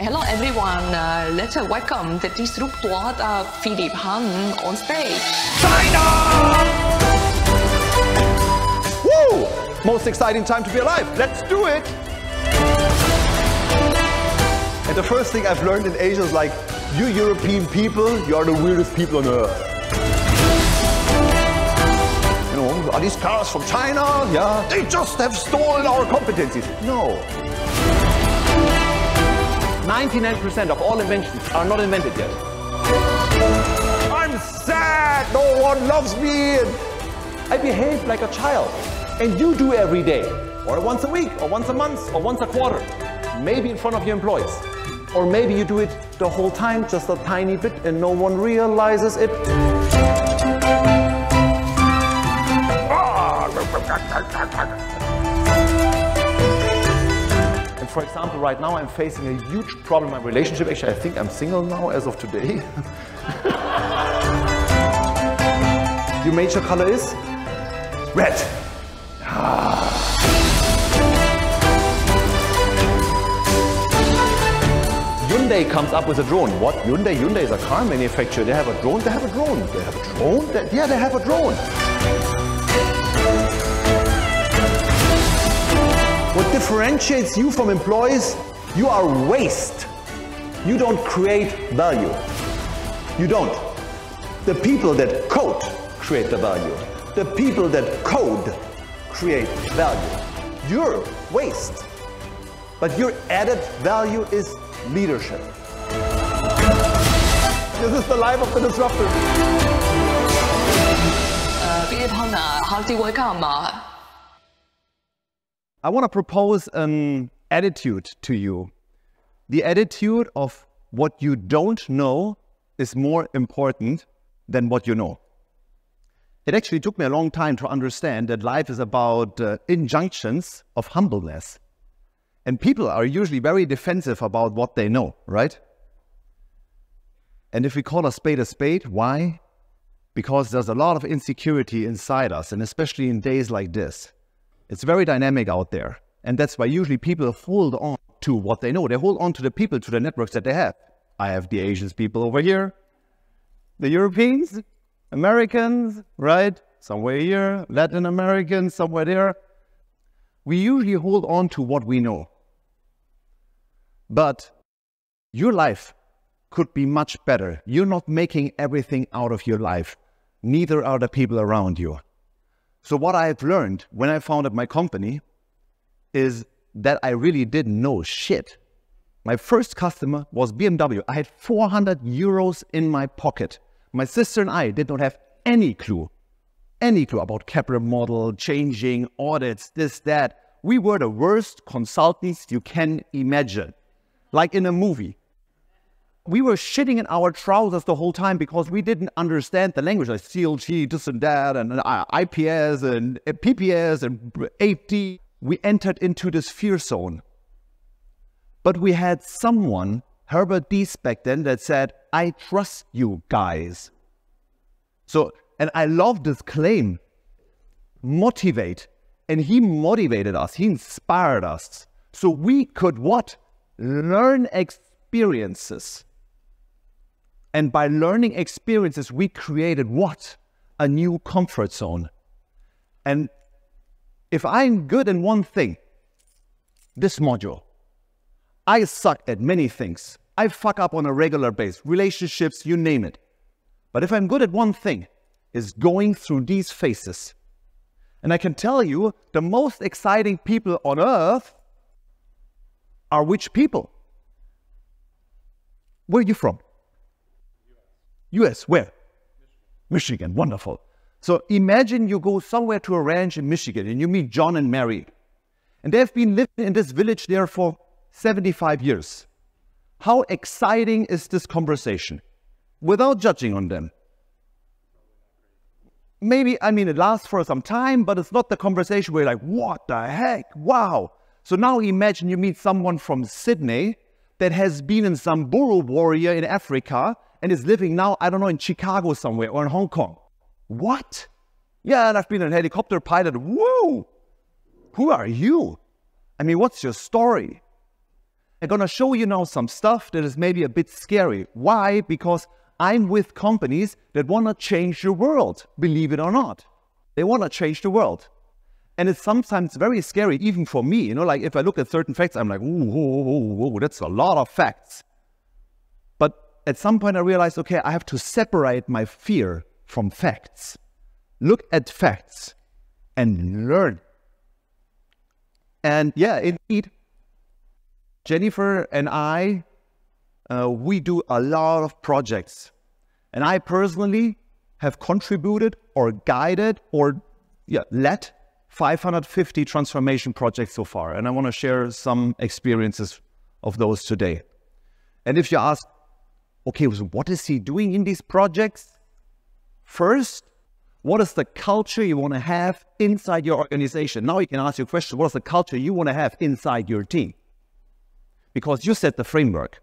Hello everyone, let's welcome the disruptor Philipp Hahn on stage. China! Woo! Most exciting time to be alive. Let's do it! And the first thing I've learned in Asia is like, you European people, you are the weirdest people on earth. You know, are these cars from China? Yeah, they just have stolen our competencies. No. 99% of all inventions are not invented yet. I'm sad, no one loves me. I behave like a child. And you do every day, or once a week, or once a month, or once a quarter. Maybe in front of your employees. Or maybe you do it the whole time, just a tiny bit, and no one realizes it. And for example, right now I'm facing a huge problem in my relationship. Actually, I think I'm single now as of today. Your major color is? Red. Hyundai comes up with a drone. What? Hyundai? Hyundai is a car manufacturer. They have a drone? They have a drone. They have a drone? Yeah, they have a drone. What differentiates you from employees? You are waste. You don't create value. You don't. The people that code create the value. The people that code create value. You're waste. But your added value is leadership. This is the life of the disruptor. Philipp Hahn, hearty welcome. I want to propose an attitude to you. The attitude of what you don't know is more important than what you know. It actually took me a long time to understand that life is about injunctions of humbleness. And people are usually very defensive about what they know, right? And if we call a spade, why? Because there's a lot of insecurity inside us, and especially in days like this. It's very dynamic out there. And that's why usually people hold on to what they know. They hold on to the people, to the networks that they have. I have the Asian people over here, the Europeans, Americans, right? Somewhere here, Latin Americans, somewhere there. We usually hold on to what we know. But your life could be much better. You're not making everything out of your life. Neither are the people around you. So what I've learned when I founded my company is that I really didn't know shit. My first customer was BMW. I had 400 euros in my pocket. My sister and I did not have any clue about capital model, changing, audits, this, that. We were the worst consultants you can imagine. Like in a movie. We were shitting in our trousers the whole time because we didn't understand the language, like CLT, this and that, and IPS, and PPS, and AD. We entered into this fear zone. But we had someone, Herbert Diess back then, that said, I trust you guys. So, and I love this claim, motivate. And he motivated us, he inspired us. So we could what? Learn experiences. And by learning experiences, we created what? A new comfort zone. And if I'm good in one thing, this module, I suck at many things. I fuck up on a regular basis, relationships, you name it. But if I'm good at one thing, is going through these phases. And I can tell you, the most exciting people on earth are which people? Where are you from? US, where? Michigan, wonderful. So imagine you go somewhere to a ranch in Michigan and you meet John and Mary. And they've been living in this village there for 75 years. How exciting is this conversation? Without judging on them. Maybe, it lasts for some time, but it's not the conversation where you're like, what the heck? Wow. So now imagine you meet someone from Sydney that has been in some Samburu warrior in Africa and is living now, I don't know, in Chicago somewhere or in Hong Kong. What? Yeah, and I've been a helicopter pilot. Whoa! Who are you? What's your story? I'm going to show you now some stuff that is maybe a bit scary. Why? Because I'm with companies that want to change the world, believe it or not. They want to change the world. And it's sometimes very scary, even for me. You know, like if I look at certain facts, I'm like, ooh, that's a lot of facts. But at some point I realized, okay, I have to separate my fear from facts. Look at facts and learn. And yeah, indeed, Jennifer and I, we do a lot of projects. And I personally have contributed or guided or led 550 transformation projects so far. And I want to share some experiences of those today. And if you ask, okay, so what is he doing in these projects? First, what is the culture you want to have inside your organization? Now you can ask your question, what is the culture you want to have inside your team? Because you set the framework.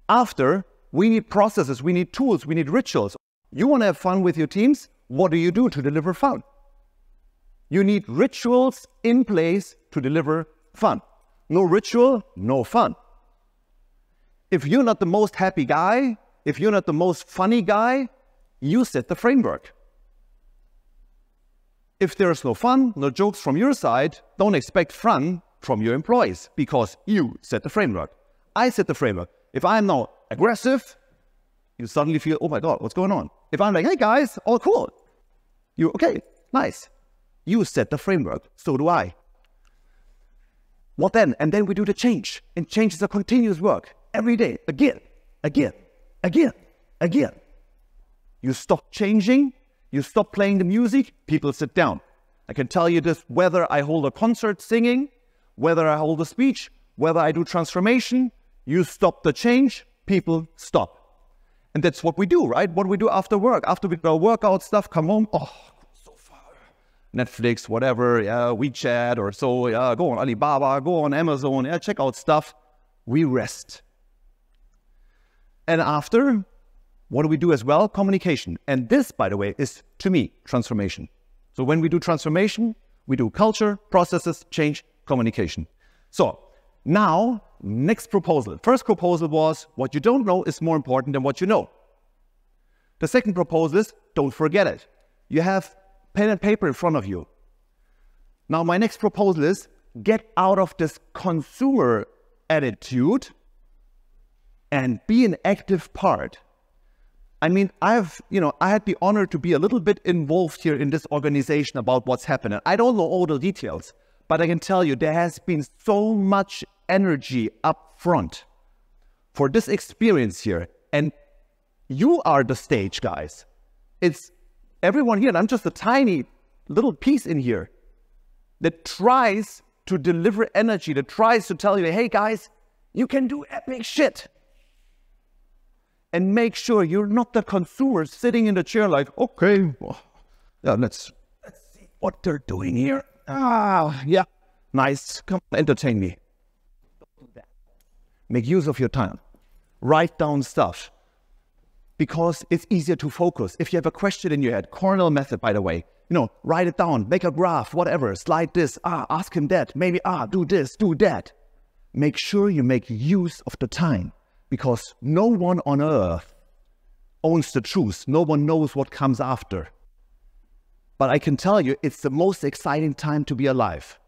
After, we need processes, we need tools, we need rituals. You want to have fun with your teams? What do you do to deliver fun? You need rituals in place to deliver fun. No ritual, no fun. If you're not the most happy guy, if you're not the most funny guy, you set the framework. If there's no fun, no jokes from your side, don't expect fun from your employees because you set the framework. I set the framework. If I'm now aggressive, you suddenly feel, oh my God, what's going on? If I'm like, hey guys, all cool. You, okay, nice. You set the framework, so do I. What then? And then we do the change. And change is a continuous work. Every day, again. You stop changing, you stop playing the music, people sit down. I can tell you this, whether I hold a concert singing, whether I hold a speech, whether I do transformation, you stop the change, people stop. And that's what we do, right? What we do after work. After we do our workout stuff, come home, oh, so far. Netflix, whatever, WeChat or so, go on Alibaba, go on Amazon, check out stuff. We rest. And after, what do we do as well? Communication. And this, by the way, is, to me, transformation. So when we do transformation, we do culture, processes, change, communication. So now, next proposal. First proposal was, what you don't know is more important than what you know. The second proposal is, don't forget it. You have pen and paper in front of you. Now, my next proposal is, get out of this consumer attitude and be an active part. I mean, I had the honor to be a little bit involved here in this organization about what's happening. I don't know all the details, but I can tell you there has been so much energy up front for this experience here. And you are the stage, guys. It's everyone here, and I'm just a tiny little piece in here that tries to deliver energy, that tries to tell you, hey guys, you can do epic shit. And make sure you're not the consumer sitting in the chair like, okay, well, yeah, let's see what they're doing here. Yeah, nice, come on, entertain me. Don't do that. Make use of your time. Write down stuff because it's easier to focus. If you have a question in your head, Cornell method, by the way, write it down, make a graph, whatever, slide this, ask him that, maybe, do this, do that. Make sure you make use of the time. Because no one on earth owns the truth. No one knows what comes after. But I can tell you, it's the most exciting time to be alive.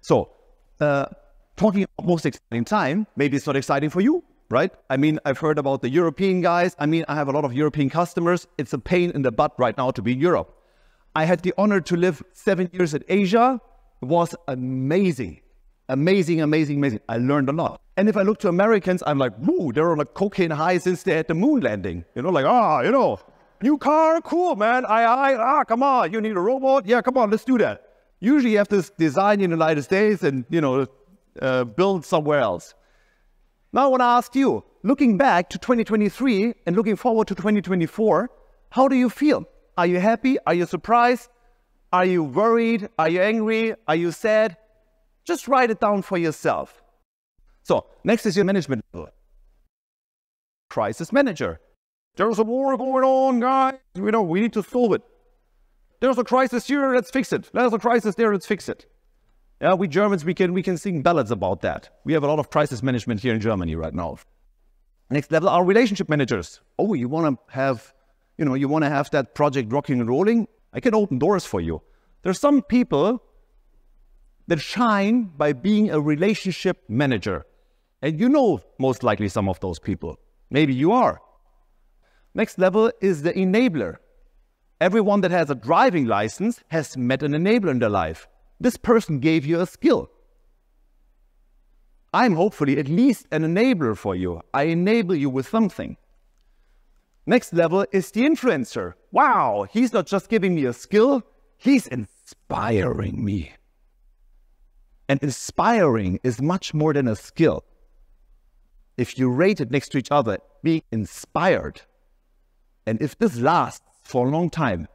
So, talking about most exciting time, maybe it's not exciting for you, right? I mean, I've heard about the European guys. I mean, I have a lot of European customers. It's a pain in the butt right now to be in Europe. I had the honor to live 7 years in Asia. It was amazing. Amazing. I learned a lot. And if I look to Americans, I'm like, woo, they're on a cocaine high since they had the moon landing. New car, cool, man. Come on, you need a robot? Yeah, come on, let's do that. Usually you have this design in the United States and, build somewhere else. Now I want to ask you, looking back to 2023 and looking forward to 2024, how do you feel? Are you happy? Are you surprised? Are you worried? Are you angry? Are you sad? Just write it down for yourself. So, next is your management level. Crisis manager. There's a war going on, guys. We need to solve it. There's a crisis here, let's fix it. There's a crisis there, let's fix it. Yeah, we Germans, we can sing ballads about that. We have a lot of crisis management here in Germany right now. Next level are relationship managers. Oh, you want to have, you want to have that project rocking and rolling? I can open doors for you. There's some people that shine by being a relationship manager. And you know most likely some of those people. Maybe you are. Next level is the enabler. Everyone that has a driving license has met an enabler in their life. This person gave you a skill. I'm hopefully at least an enabler for you. I enable you with something. Next level is the influencer. Wow, he's not just giving me a skill, he's inspiring me. And inspiring is much more than a skill. If you rate it next to each other, being inspired, and if this lasts for a long time,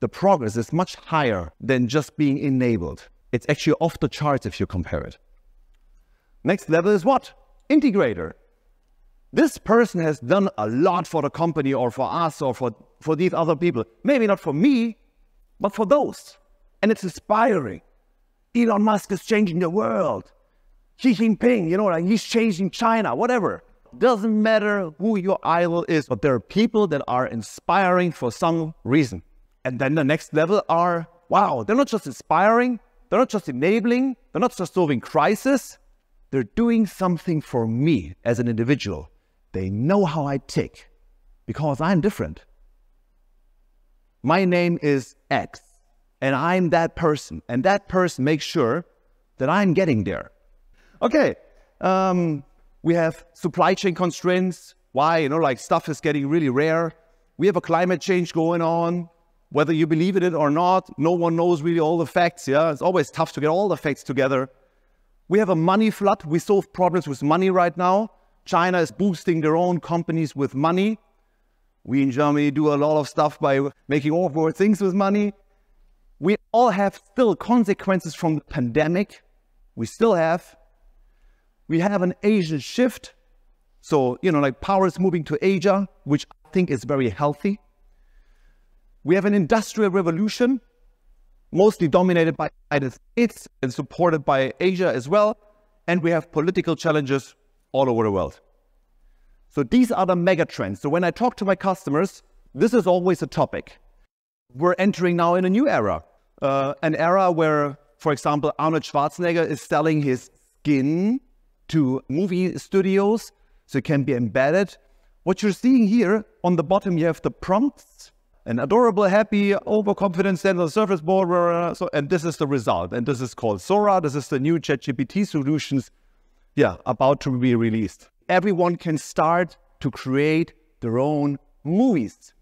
the progress is much higher than just being enabled. It's actually off the charts if you compare it. Next level is what? Integrator. This person has done a lot for the company or for us or for these other people. Maybe not for me, but for those. And it's inspiring. Elon Musk is changing the world. Xi Jinping, like he's changing China, whatever. Doesn't matter who your idol is, but there are people that are inspiring for some reason. And then the next level are, wow, they're not just inspiring, they're not just enabling, they're not just solving crisis, they're doing something for me as an individual. They know how I tick because I'm different. My name is X and I'm that person, and that person makes sure that I'm getting there. Okay, we have supply chain constraints. Why? Like stuff is getting really rare. We have a climate change going on. Whether you believe in it or not, no one knows really all the facts. Yeah, it's always tough to get all the facts together. We have a money flood. We solve problems with money right now. China is boosting their own companies with money. We in Germany do a lot of stuff by making awkward things with money. We all have still consequences from the pandemic. We still have. We have an Asian shift. So, like power is moving to Asia, which I think is very healthy. We have an industrial revolution, mostly dominated by the United States and supported by Asia as well. And we have political challenges all over the world. So these are the mega trends. So when I talk to my customers, this is always a topic. We're entering now in a new era. An era where, for example, Arnold Schwarzenegger is selling his skin to movie studios, so it can be embedded. What you're seeing here, on the bottom, you have the prompts. An adorable, happy, overconfident standard surface board, and this is the result. And this is called Sora. This is the new ChatGPT solutions, about to be released. Everyone can start to create their own movies.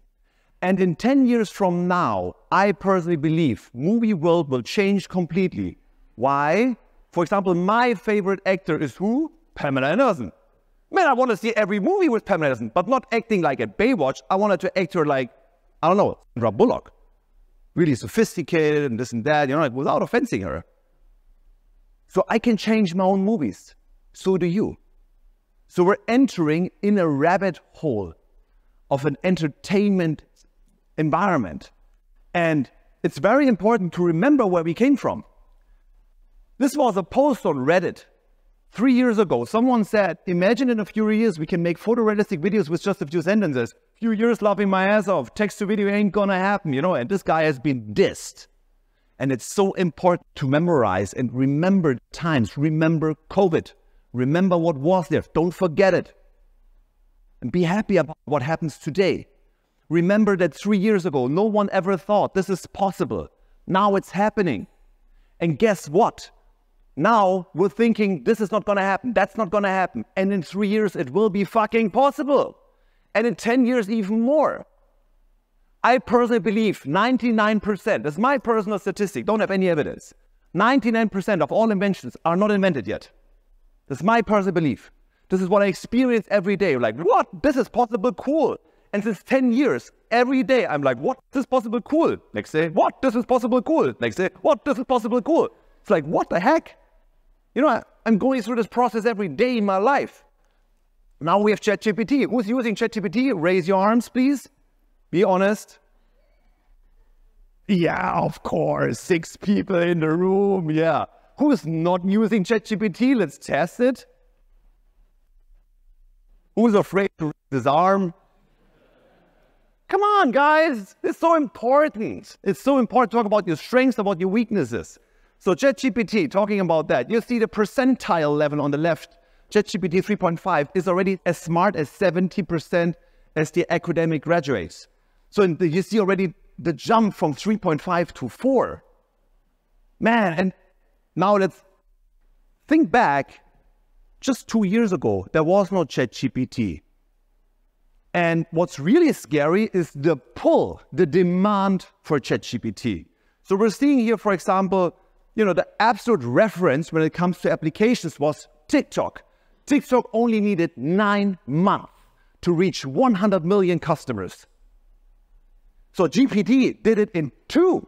And in 10 years from now, I personally believe movie world will change completely. Why? For example, my favorite actor is who? Pamela Anderson. Man, I want to see every movie with Pamela Anderson, but not acting like at Baywatch. I wanted to act her like, I don't know, Sandra Bullock. Really sophisticated and this and that, without offending her. So I can change my own movies. So do you. So we're entering in a rabbit hole of an entertainment environment. And it's very important to remember where we came from. This was a post on Reddit 3 years ago. Someone said, imagine in a few years we can make photorealistic videos with just a few sentences. Few years laughing my ass off. Text to video ain't gonna happen, and this guy has been dissed. And it's so important to memorize and remember times. Remember COVID. Remember what was there. Don't forget it. And be happy about what happens today. Remember that 3 years ago, no one ever thought this is possible. Now it's happening. And guess what? Now we're thinking this is not gonna happen. That's not gonna happen. And in 3 years, it will be fucking possible. And in 10 years, even more. I personally believe 99%, that's my personal statistic, don't have any evidence. 99% of all inventions are not invented yet. That's my personal belief. This is what I experience every day. Like, what? This is possible, cool. And since 10 years, every day, I'm like, what? This is possible, cool. Next day, what? This is possible, cool. Next day, what? This is possible, cool. It's like, what the heck? I'm going through this process every day in my life. Now we have ChatGPT. Who's using ChatGPT? Raise your arms, please. Be honest. Yeah, of course. 6 people in the room. Yeah. Who's not using ChatGPT? Let's test it. Who's afraid to raise his arm? Come on, guys. It's so important. It's so important to talk about your strengths, about your weaknesses. So ChatGPT, talking about that, you see the percentile level on the left. ChatGPT 3.5 is already as smart as 70% as the academic graduates. So you see already the jump from 3.5 to 4. Man, and now let's think back. Just 2 years ago, there was no ChatGPT. And what's really scary is the pull, the demand for ChatGPT. So we're seeing here, for example, the absolute reference when it comes to applications was TikTok. TikTok only needed 9 months to reach 100 million customers. So GPT did it in 2.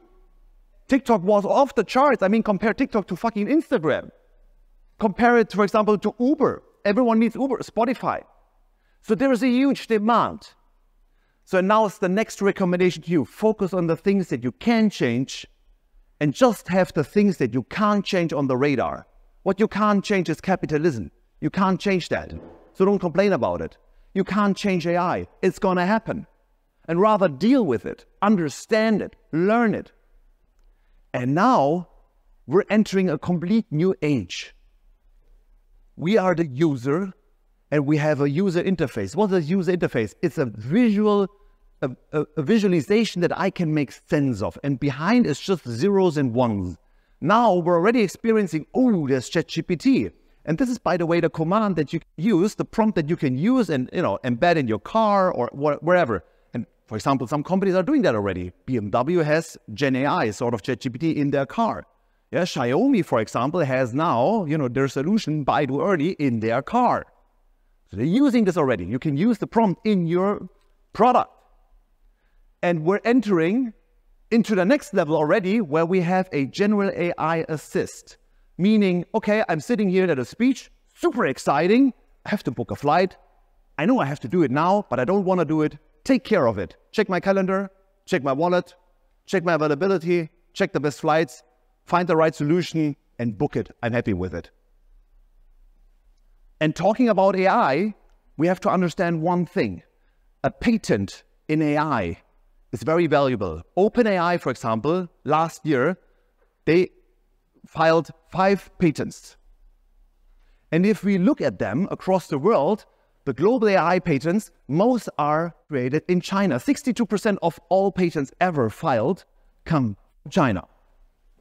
TikTok was off the charts. I mean, compare TikTok to fucking Instagram. Compare it, for example, to Uber. Everyone needs Uber, Spotify. So there is a huge demand. So now it's the next recommendation to you. Focus on the things that you can change and just have the things that you can't change on the radar. What you can't change is capitalism. You can't change that. So don't complain about it. You can't change AI. It's going to happen. And rather deal with it, understand it, learn it. And now we're entering a complete new age. We are the user and we have a user interface. What is a user interface? It's a visual, a visualization that I can make sense of. And behind is just zeros and ones. Now we're already experiencing, oh, there's ChatGPT. And this is, by the way, the command that you can use, the prompt that you can use and embed in your car or wherever. And for example, some companies are doing that already. BMW has Gen AI, sort of ChatGPT, in their car. Yeah, Xiaomi, for example, has now, their solution, Baidu Ernie, in their car. So they're using this already. You can use the prompt in your product. And we're entering into the next level already where we have a general AI assist. Meaning, okay, I'm sitting here at a speech, super exciting. I have to book a flight. I know I have to do it now, but I don't want to do it. Take care of it. Check my calendar, check my wallet, check my availability, check the best flights, find the right solution, and book it. I'm happy with it. And talking about AI, we have to understand one thing. A patent in AI is very valuable. OpenAI, for example, last year, they filed 5 patents. And if we look at them across the world, the global AI patents, most are created in China. 62% of all patents ever filed come from China.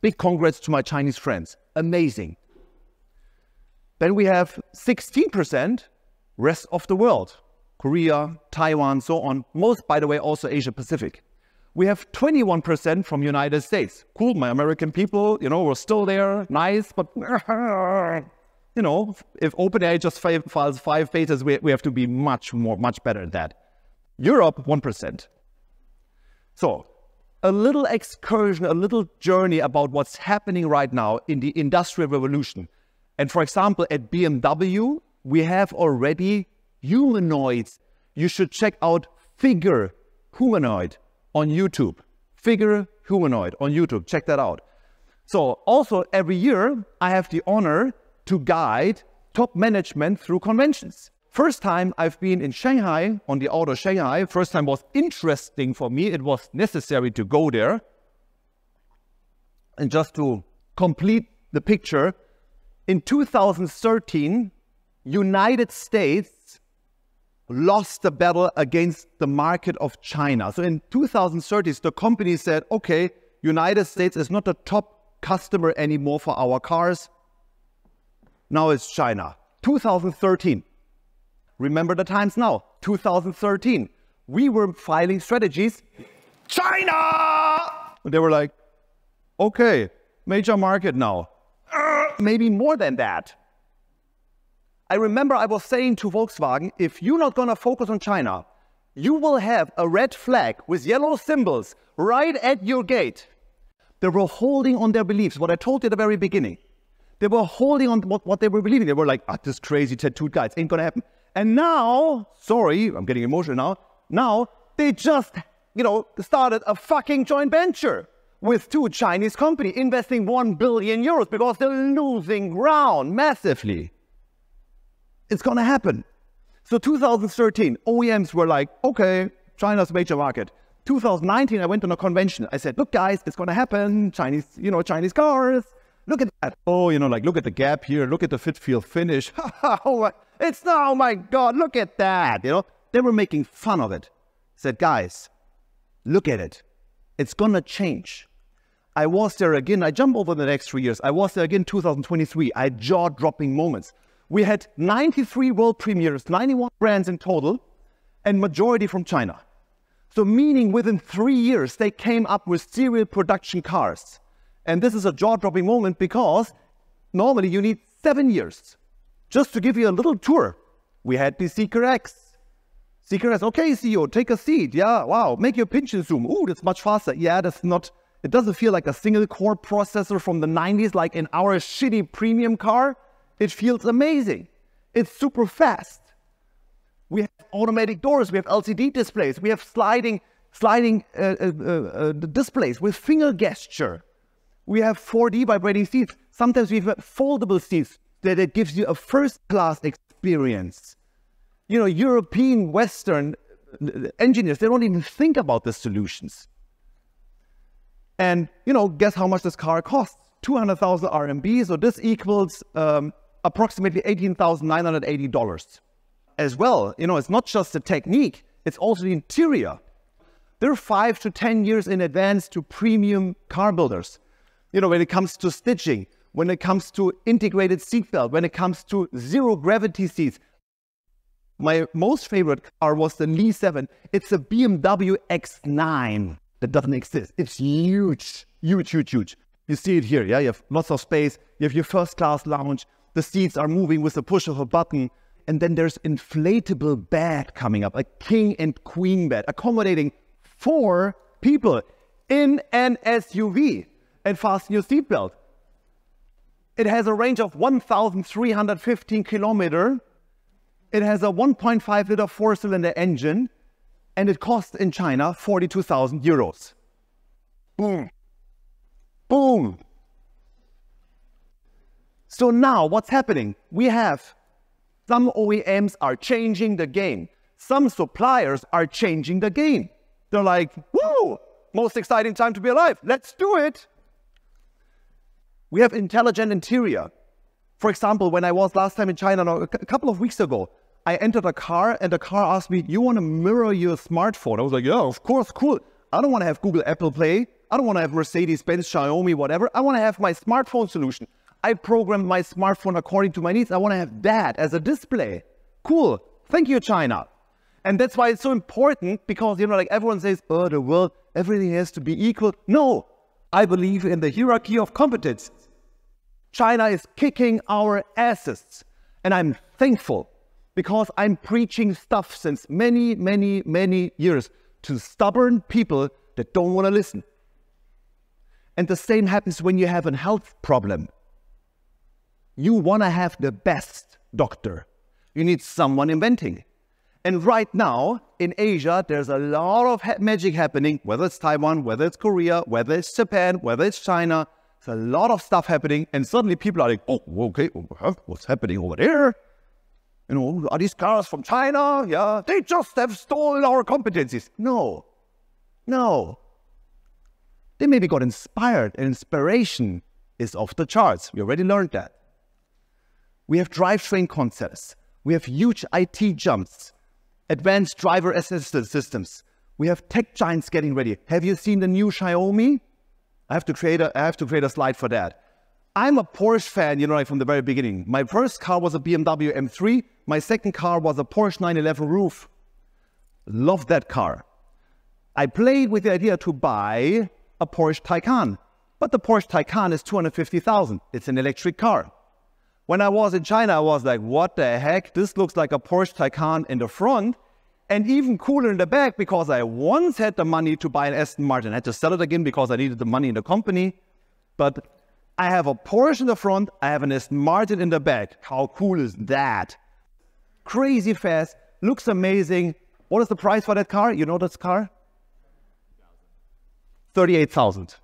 Big congrats to my Chinese friends. Amazing. Then we have 16% rest of the world. Korea, Taiwan, so on. Most, by the way, also Asia Pacific. We have 21% from United States. Cool, my American people, we're still there. Nice, but, if OpenAI just files 5 patents, we have to be much better at that. Europe, 1%. So, a little excursion, a little journey about what's happening right now in the Industrial Revolution. And for example, at BMW, we have already humanoids. You should check out Figure Humanoid on YouTube. Figure Humanoid on YouTube. Check that out. So also every year, I have the honor to guide top management through conventions. First time I've been in Shanghai, on the Auto Shanghai. First time was interesting for me. It was necessary to go there. And just to complete the picture, in 2013, United States lost the battle against the market of China. So in 2030s, the company said, okay, United States is not the top customer anymore for our cars. Now it's China. 2013. Remember the times now. 2013. We were filing strategies. China! And they were like, okay, major market now. Maybe more than that. I remember I was saying to Volkswagen, if you're not going to focus on China, you will have a red flag with yellow symbols right at your gate. They were holding on their beliefs, what I told you at the very beginning. They were holding on what they were believing. They were like, this crazy tattooed guy, it ain't going to happen. And now, sorry, I'm getting emotional now. Now, they just, started a fucking joint venture. with two Chinese companies investing 1 billion euros because they're losing ground massively. It's going to happen. So 2013, OEMs were like, okay, China's major market. 2019, I went on a convention. I said, look, guys, it's going to happen. Chinese, Chinese cars. Look at that. Oh, look at the gap here. Look at the fit, feel, finish. Oh my God, look at that. They were making fun of it. I said, guys, look at it. It's going to change. I was there again. I jump over the next 3 years. I was there again 2023. I had jaw-dropping moments. We had 93 world premieres, 91 brands in total, and majority from China. So meaning within 3 years, they came up with serial production cars. And this is a jaw-dropping moment because normally you need 7 years. Just to give you a little tour, we had the Seeker X. Seeker X, okay, CEO, take a seat. Yeah, wow, make your pinch and zoom. Ooh, that's much faster. Yeah, it doesn't feel like a single core processor from the 90s like in our shitty premium car. It feels amazing. It's super fast. We have automatic doors, we have LCD displays, we have sliding displays with finger gesture. We have 4D vibrating seats. Sometimes we have foldable seats that it gives you a first-class experience. European, Western engineers, they don't even think about the solutions. And, guess how much this car costs? 200,000 RMB, so this equals approximately $18,980. As well, it's not just the technique, it's also the interior. They're 5 to 10 years in advance to premium car builders. When it comes to stitching, when it comes to integrated seatbelt, when it comes to zero gravity seats. My most favorite car was the Li 7. It's a BMW X9 that doesn't exist. It's huge, huge, huge, huge. You see it here, yeah? You have lots of space. You have your first class lounge. The seats are moving with the push of a button. And then there's inflatable bed coming up, a king and queen bed, accommodating 4 people in an SUV. And fasten your seatbelt. It has a range of 1,315 kilometers. It has a 1.5 liter 4-cylinder engine, and it costs in China 42,000 euros. Boom. Boom. So now what's happening? We have some OEMs are changing the game. Some suppliers are changing the game. They're like, woo, most exciting time to be alive. Let's do it. We have intelligent interior. For example, when I was last time in China, a couple of weeks ago, I entered a car and the car asked me, you want to mirror your smartphone? I was like, yeah, of course, cool. I don't want to have Google, Apple Play. I don't want to have Mercedes, Benz, Xiaomi, whatever. I want to have my smartphone solution. I programmed my smartphone according to my needs. I want to have that as a display. Cool. Thank you, China. And that's why it's so important because, like everyone says, oh, the world, everything has to be equal. No, I believe in the hierarchy of competence. China is kicking our asses. And I'm thankful because I'm preaching stuff since many, many, many years to stubborn people that don't want to listen. And the same happens when you have a health problem. You want to have the best doctor. You need someone inventing. And right now, in Asia, there's a lot of magic happening, whether it's Taiwan, whether it's Korea, whether it's Japan, whether it's China. There's a lot of stuff happening, and suddenly people are like, oh, okay, what's happening over there? Are these cars from China? Yeah, they just have stolen our competencies. No. They maybe got inspired, and inspiration is off the charts. We already learned that. We have drivetrain concepts. We have huge IT jumps. Advanced driver assistance systems. We have tech giants getting ready. Have you seen the new Xiaomi? I have to create a slide for that. I'm a Porsche fan, from the very beginning. My first car was a BMW M3. My second car was a Porsche 911 Roof. Love that car. I played with the idea to buy a Porsche Taycan. But the Porsche Taycan is 250,000. It's an electric car. When I was in China, I was like, what the heck? This looks like a Porsche Taycan in the front and even cooler in the back because I once had the money to buy an Aston Martin. I had to sell it again because I needed the money in the company. But I have a Porsche in the front. I have an Aston Martin in the back. How cool is that? Crazy fast. Looks amazing. What is the price for that car? You know this car? 38,000.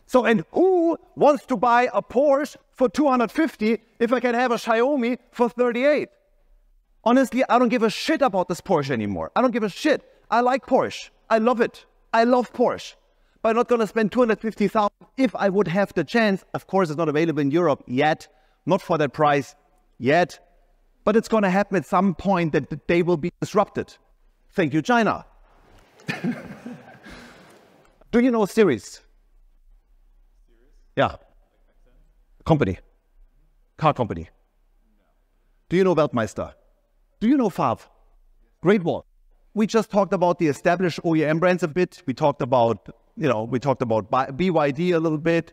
So, and who wants to buy a Porsche for 250 if I can have a Xiaomi for 38? Honestly, I don't give a shit about this Porsche anymore. I don't give a shit. I like Porsche. I love it. I love Porsche. But I'm not going to spend 250,000 if I would have the chance. Of course, it's not available in Europe yet. Not for that price yet. But it's going to happen at some point that they will be disrupted. Thank you, China. Do you know Series? Yeah. Company. Car company. No. Do you know Weltmeister? Do you know Fab? Great Wall. We just talked about the established OEM brands a bit. We talked about, BYD a little bit.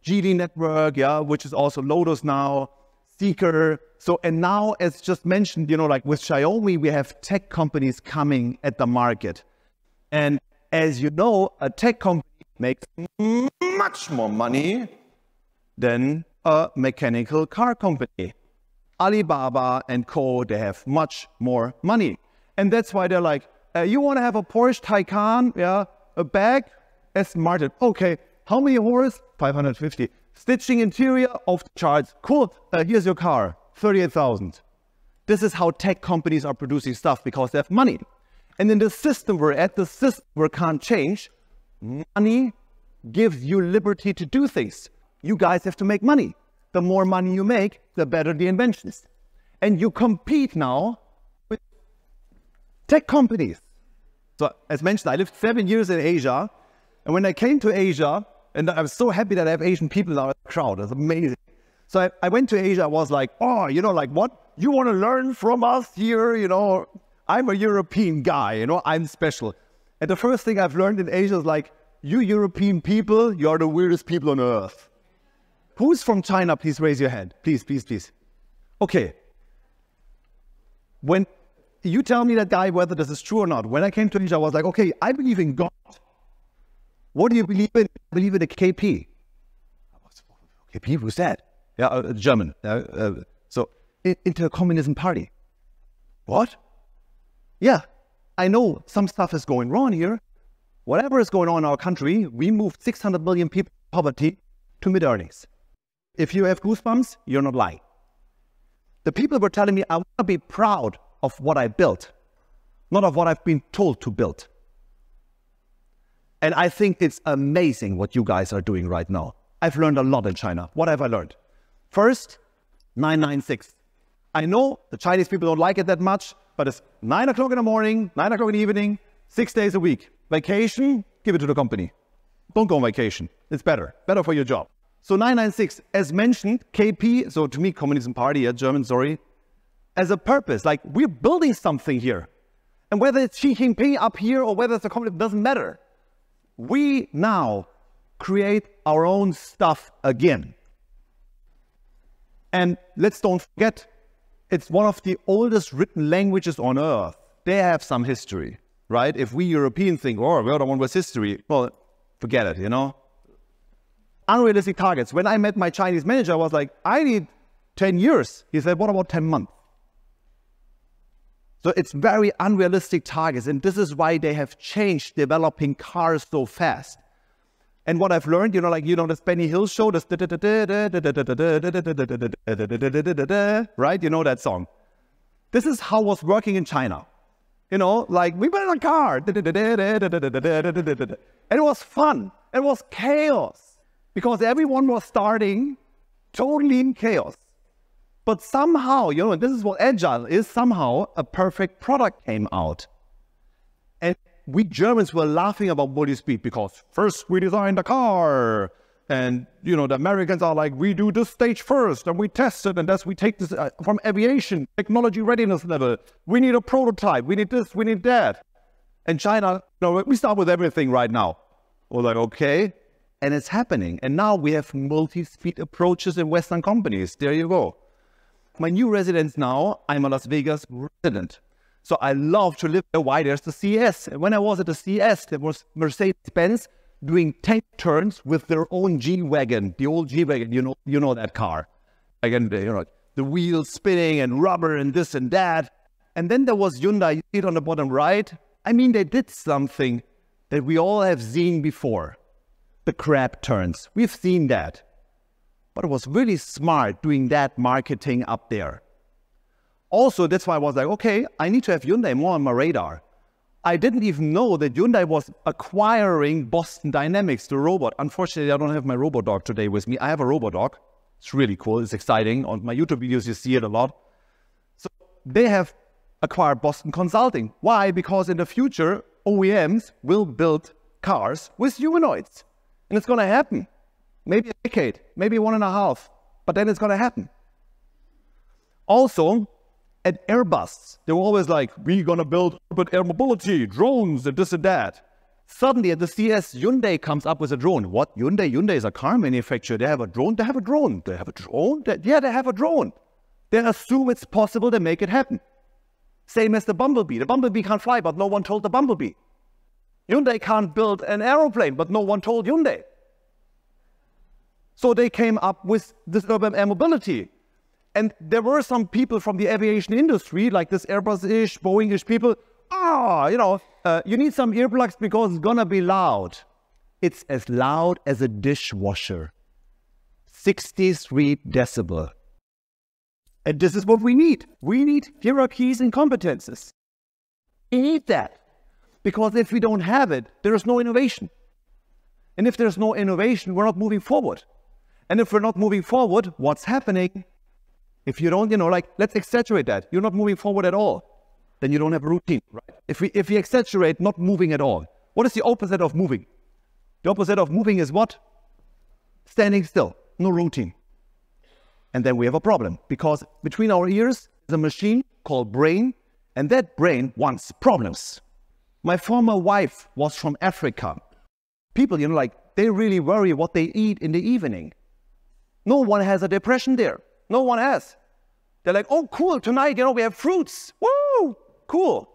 GD Network, yeah, which is also Lotus now. Seeker. So, and now, as just mentioned, like with Xiaomi, we have tech companies coming at the market. And as you know, a tech company makes much more money than a mechanical car company. Alibaba and Co., they have much more money. And that's why they're like, you want to have a Porsche Taycan, yeah, a bag, Aston Martin. Okay, how many horse? 550. Stitching interior, off the charts. Cool, here's your car, 38,000. This is how tech companies are producing stuff because they have money. And in the system we're at, the system we can't change, money gives you liberty to do things. You guys have to make money. The more money you make, the better the inventions. And you compete now with tech companies. So as mentioned, I lived 7 years in Asia. And when I came to Asia, and I was so happy that I have Asian people in our crowd. It's amazing. So I went to Asia. I was like, oh, like what? You want to learn from us here? I'm a European guy. I'm special. And the first thing I've learned in Asia is like, you European people, you are the weirdest people on earth. Who's from China? Please raise your hand. Please, please, please. Okay. When you tell me that guy whether this is true or not, when I came to Asia, I was like, okay, I believe in God. What do you believe in? I believe in the KP. KP, who's that? Yeah, German. So, Inter-Communism Party. What? Yeah, I know some stuff is going wrong here. Whatever is going on in our country, we moved 600 million people in poverty to mid-earnings. If you have goosebumps, you're not lying. The people were telling me, I want to be proud of what I built, not of what I've been told to build. And I think it's amazing what you guys are doing right now. I've learned a lot in China. What have I learned? First, 996. I know the Chinese people don't like it that much, but it's 9 o'clock in the morning, 9 o'clock in the evening, 6 days a week. Vacation, give it to the company. Don't go on vacation. It's better. Better for your job. So 996, as mentioned, KP, so to me, Communism Party, German, sorry, as a purpose. Like, we're building something here. And whether it's Xi Jinping up here or whether it's a communist, doesn't matter. We now create our own stuff again. And let's don't forget, it's one of the oldest written languages on earth. They have some history, right? If we Europeans think, oh, we're the one with history, well, forget it, Unrealistic targets. When I met my Chinese manager, I was like, I need 10 years. He said, what about 10 months? So it's very unrealistic targets. And this is why they have changed developing cars so fast. And what I've learned, this Benny Hill show, this right? You know that song. This is how it was working in China. Like we built a car. And it was fun. It was chaos. Because everyone was starting totally in chaos. But somehow, and this is what agile is, somehow a perfect product came out. And we Germans were laughing about body speed because first we designed a car. And, the Americans are like, we do this stage first and we test it. And that's, we take this from aviation, technology readiness level. We need a prototype. We need this, we need that. And China, we start with everything right now. We're like, okay. And it's happening. And now we have multi-speed approaches in Western companies. There you go. My new residence now, I'm a Las Vegas resident. So I love to live there. Why? There's the CES. And when I was at the CES, there was Mercedes-Benz doing tank turns with their own G-Wagon, the old G-Wagon, you know that car. Again, the wheels spinning and rubber and this and that. And then there was Hyundai, you see it on the bottom right. I mean, they did something that we all have seen before. the crab turns. We've seen that. But it was really smart doing that marketing up there. Also, that's why I was like, okay, I need to have Hyundai more on my radar. I didn't even know that Hyundai was acquiring Boston Dynamics, the robot. Unfortunately, I don't have my robot dog today with me. I have a robot dog. It's really cool. It's exciting. On my YouTube videos, you see it a lot. So they have acquired Boston Consulting. Why? Because in the future, OEMs will build cars with humanoids. And it's going to happen. Maybe a decade, maybe 1.5, but then it's going to happen. Also, at Airbus, they were always like, we're going to build urban air mobility, drones, and this and that. Suddenly at the CS, Hyundai comes up with a drone. What? Hyundai? Hyundai is a car manufacturer. They have a drone? They have a drone. They have a drone? Yeah, they have a drone. They assume it's possible to make it happen. Same as the Bumblebee. The Bumblebee can't fly, but no one told the Bumblebee. Hyundai can't build an aeroplane, but no one told Hyundai. So they came up with this urban air mobility. And there were some people from the aviation industry, like this Airbus-ish, Boeing-ish people. You need some earplugs because it's gonna be loud. It's as loud as a dishwasher. 63 decibel. And this is what we need. We need hierarchies and competences. We need that. Because if we don't have it, there is no innovation. And if there's no innovation, we're not moving forward. And if we're not moving forward, what's happening? If you don't, let's exaggerate that. You're not moving forward at all. Then you don't have a routine, right? If we exaggerate not moving at all, what is the opposite of moving? The opposite of moving is what? Standing still, no routine. And then we have a problem, because between our ears is a machine called brain, and that brain wants problems. My former wife was from Africa. People, they really worry what they eat in the evening. No one has a depression there. No one has. They're like, oh, cool, tonight, we have fruits. Woo, cool.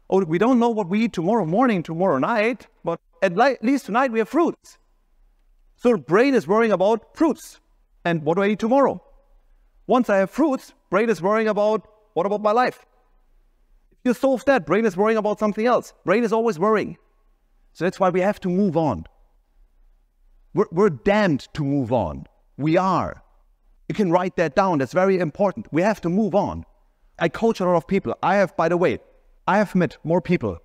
Oh, we don't know what we eat tomorrow morning, tomorrow night, but at least tonight we have fruits. So the brain is worrying about fruits. And what do I eat tomorrow? Once I have fruits, brain is worrying about, what about my life? If you solve that, brain is worrying about something else. Brain is always worrying. So that's why we have to move on. We're damned to move on. We are. You can write that down. That's very important. We have to move on. I coach a lot of people. By the way, I have met more people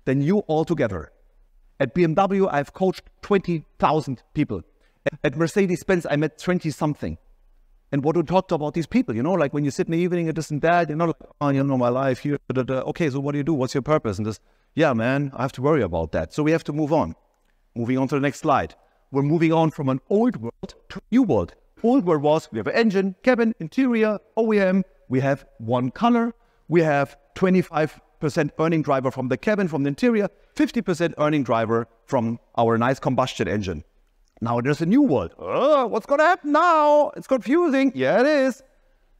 than you all together. At BMW, I've coached 20,000 people. At Mercedes-Benz, I met 20-something. And what we talked about these people, like when you sit in the evening and this and that, my life here. Okay, so what do you do? What's your purpose? And this, yeah, man, I have to worry about that. So we have to move on. Moving on to the next slide. We're moving on from an old world to a new world. Old world was, we have an engine, cabin, interior, OEM. We have one color. We have 25% earning driver from the cabin, from the interior, 50% earning driver from our nice combustion engine. Now there's a new world. What's going to happen now? It's confusing. Yeah, it is.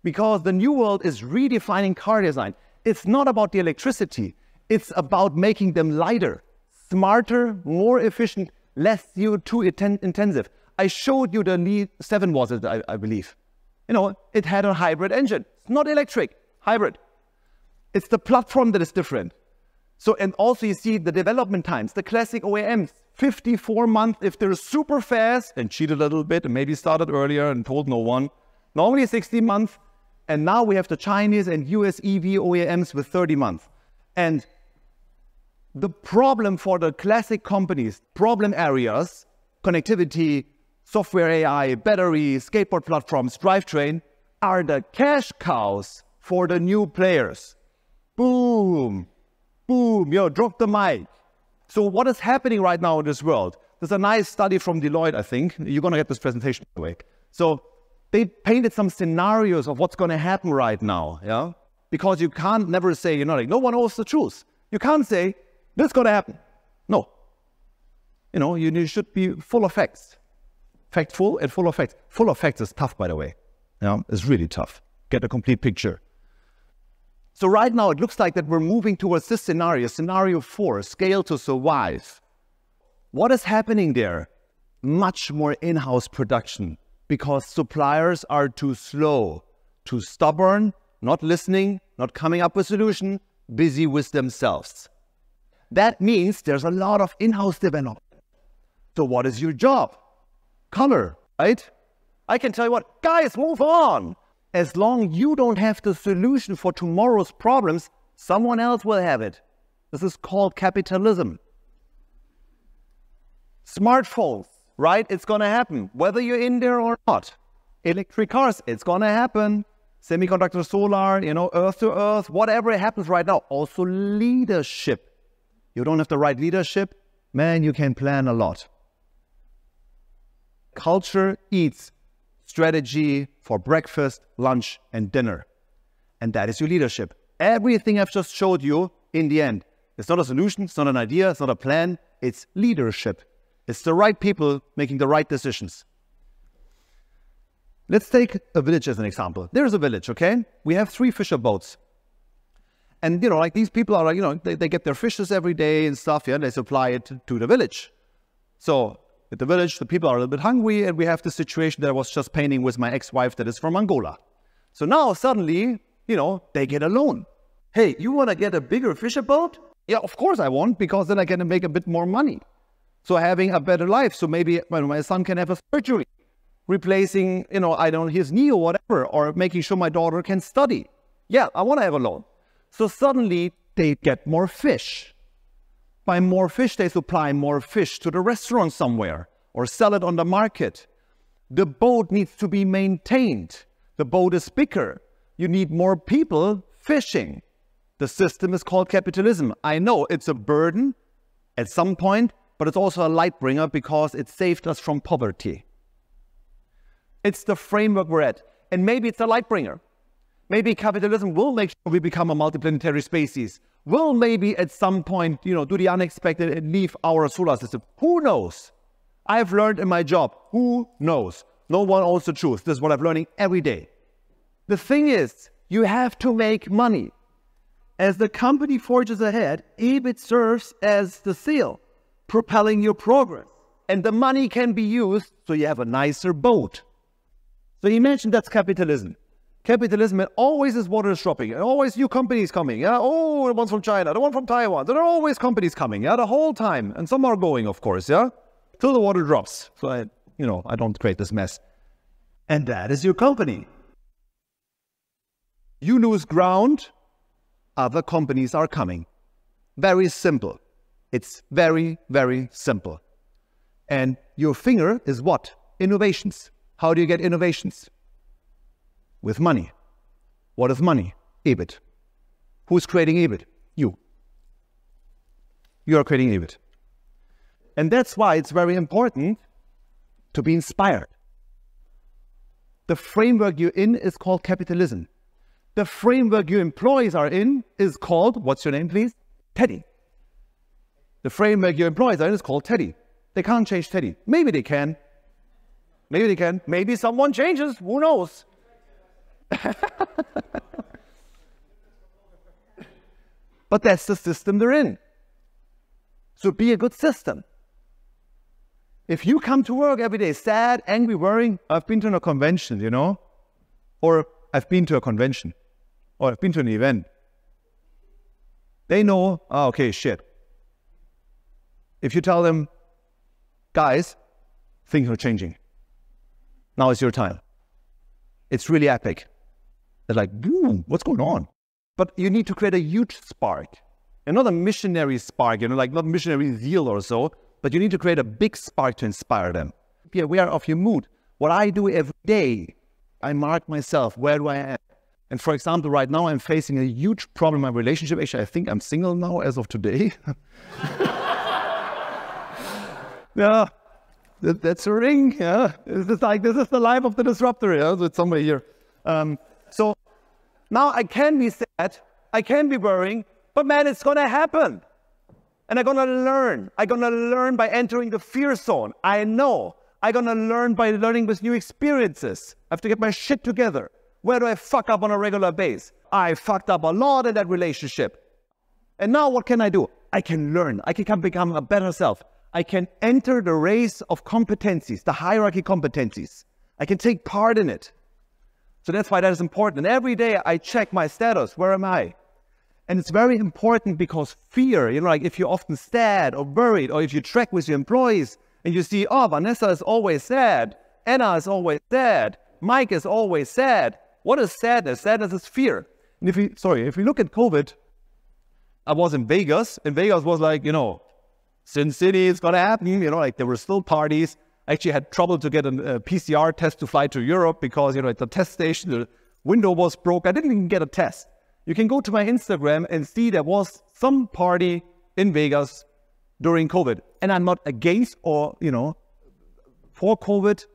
Because the new world is redefining car design. It's not about the electricity. It's about making them lighter, smarter, more efficient, less CO2 intensive. I showed you the Lead 7 was it, I believe. It had a hybrid engine. It's not electric, hybrid. It's the platform that is different. So, and also you see the development times, the classic OEMs, 54 months if they're super fast and cheat a little bit and maybe started earlier and told no one. Normally 60 months. And now we have the Chinese and US EV OEMs with 30 months. And the problem for the classic companies, problem areas, connectivity, software AI, battery, skateboard platforms, drivetrain, are the cash cows for the new players. Boom, boom, drop the mic. So what is happening right now in this world? There's a nice study from Deloitte, I think. You're going to get this presentation by the way. So they painted some scenarios of what's going to happen right now, yeah? Because you can't never say, no one knows the truth. You can't say, this is going to happen. No. You should be full of facts. Factful and full of facts. Full of facts is tough, by the way. Yeah, it's really tough. Get a complete picture. So right now, it looks like that we're moving towards this scenario, scenario 4, scale to survive. What is happening there? Much more in-house production because suppliers are too slow, too stubborn, not listening, not coming up with a solution, busy with themselves. That means there's a lot of in-house development. So what is your job? Color, right? I can tell you what, guys, move on. As long as you don't have the solution for tomorrow's problems, someone else will have it. This is called capitalism. Smartphones, right? It's going to happen, whether you're in there or not. Electric cars, it's going to happen. Semiconductor, solar, earth to earth, whatever happens right now. Also leadership. You don't have the right leadership, man, you can plan a lot. Culture eats strategy for breakfast, lunch, and dinner. And that is your leadership. Everything I've just showed you, in the end, it's not a solution, it's not an idea, it's not a plan, it's leadership. It's the right people making the right decisions. Let's take a village as an example. There's a village, okay? We have 3 fisher boats. And, like these people are like, they get their fishes every day and stuff, yeah, and they supply it to the village. So, at the village, the people are a little bit hungry, and we have the situation that I was just painting with my ex-wife that is from Angola. So now, suddenly, they get a loan. Hey, you want to get a bigger fisher boat? Yeah, of course I want, because then I can make a bit more money. So having a better life. So maybe my son can have a surgery, replacing, his knee or whatever, or making sure my daughter can study. Yeah, I want to have a loan. So suddenly they get more fish. By more fish, they supply more fish to the restaurant somewhere or sell it on the market. The boat needs to be maintained. The boat is bigger. You need more people fishing. The system is called capitalism. I know it's a burden at some point, but it's also a light bringer because it saved us from poverty. It's the framework we're at. And maybe it's a light bringer. Maybe capitalism will make sure we become a multiplanetary species. Will maybe at some point, do the unexpected and leave our solar system. Who knows? I've learned in my job. Who knows? No one owns the truth. This is what I'm learning every day. The thing is, you have to make money. As the company forges ahead, EBIT serves as the sail, propelling your progress. And the money can be used so you have a nicer boat. So imagine that's capitalism. Capitalism, it always is water dropping. And always new companies coming. Yeah? Oh, the one from China, the one from Taiwan. There are always companies coming, yeah, the whole time. And some are going, of course, yeah, till the water drops. So I don't create this mess. And that is your company. You lose ground, other companies are coming. Very simple. It's very, very simple. And your finger is what? Innovations. How do you get innovations? With money. What is money? EBIT. Who's creating EBIT? You. You are creating EBIT. And that's why it's very important to be inspired. The framework you're in is called capitalism. The framework your employees are in is called, what's your name, please? Teddy. The framework your employees are in is called Teddy. They can't change Teddy. Maybe they can. Maybe they can. Maybe someone changes. Who knows? But that's the system they're in. So be a good system. If you come to work every day sad, angry, worrying, I've been to a convention, or I've been to a convention, or I've been to an event. They know, okay, shit. If you tell them, guys, things are changing. Now is your time. It's really epic. They're like, boom, what's going on? But you need to create a huge spark. And not a missionary spark, like not missionary zeal or so, but you need to create a big spark to inspire them. Be aware of your mood. What I do every day, I mark myself, where do I am? And for example, right now I'm facing a huge problem in my relationship. Actually, I think I'm single now as of today. Yeah, that's a ring. Yeah, this is the life of the disruptor. Yeah, so it's somewhere here. So now I can be sad, I can be worrying, but man, it's gonna happen. And I'm gonna learn. I'm gonna learn by entering the fear zone. I know. I'm gonna learn by learning with new experiences. I have to get my shit together. Where do I fuck up on a regular basis? I fucked up a lot in that relationship. And now what can I do? I can learn. I can become a better self. I can enter the race of competencies, the hierarchy competencies. I can take part in it. So that's why that is important. And every day I check my status. Where am I? And it's very important because fear, like if you're often sad or worried, or if you track with your employees And you see, oh, Vanessa is always sad. Anna is always sad. Mike is always sad. What is sadness? Sadness is fear. And if we look at COVID, I was in Vegas, and Vegas was like, Sin City is going to happen, like there were still parties. I actually had trouble to get a PCR test to fly to Europe because, at the test station, the window was broke. I didn't even get a test. You can go to my Instagram and see there was some party in Vegas during COVID. And I'm not against or, for COVID.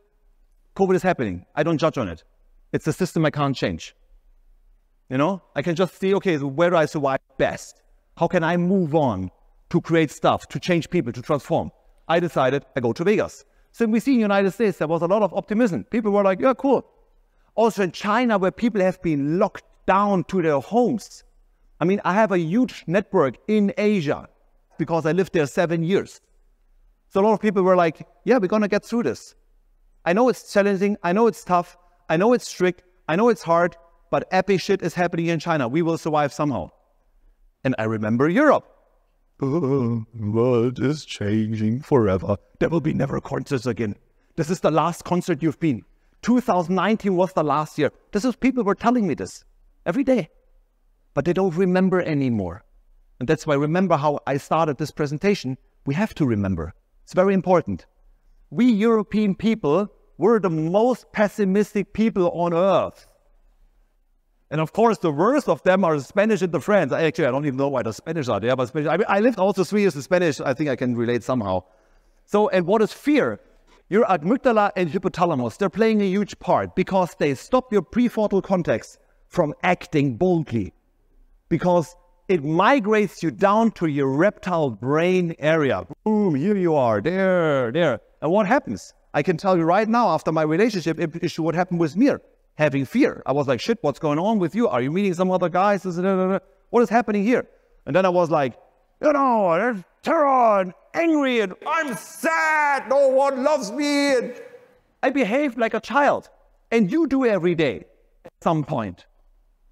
COVID is happening. I don't judge on it. It's a system I can't change. I can just see, okay, so where do I survive best? How can I move on to create stuff, to change people, to transform? I decided I go to Vegas. So we see in the United States, there was a lot of optimism. People were like, yeah, cool. Also in China, where people have been locked down to their homes. I mean, I have a huge network in Asia because I lived there 7 years. So a lot of people were like, yeah, we're going to get through this. I know it's challenging. I know it's tough. I know it's strict. I know it's hard, but epic shit is happening in China. We will survive somehow. And I remember Europe. Oh, the world is changing forever. There will be never concerts again. This is the last concert you've been. 2019 was the last year. People were telling me this every day, but they don't remember anymore. And that's why, remember how I started this presentation. We have to remember. It's very important. We European people were the most pessimistic people on earth. And of course, the worst of them are the Spanish and the French. I don't even know why the Spanish are there, but Spanish. I lived also 3 years in Spanish. I think I can relate somehow. So, and what is fear? Your amygdala and hypothalamus, they're playing a huge part because they stop your prefrontal cortex from acting boldly. Because it migrates you down to your reptile brain area. Boom, here you are, there. And what happens? I can tell you right now, after my relationship issue, what happened with me. Having fear. I was like, shit, what's going on with you? Are you meeting some other guys? What is happening here? And then I was like, there's terror and angry and I'm sad. No one loves me. And I behaved like a child. And you do every day at some point.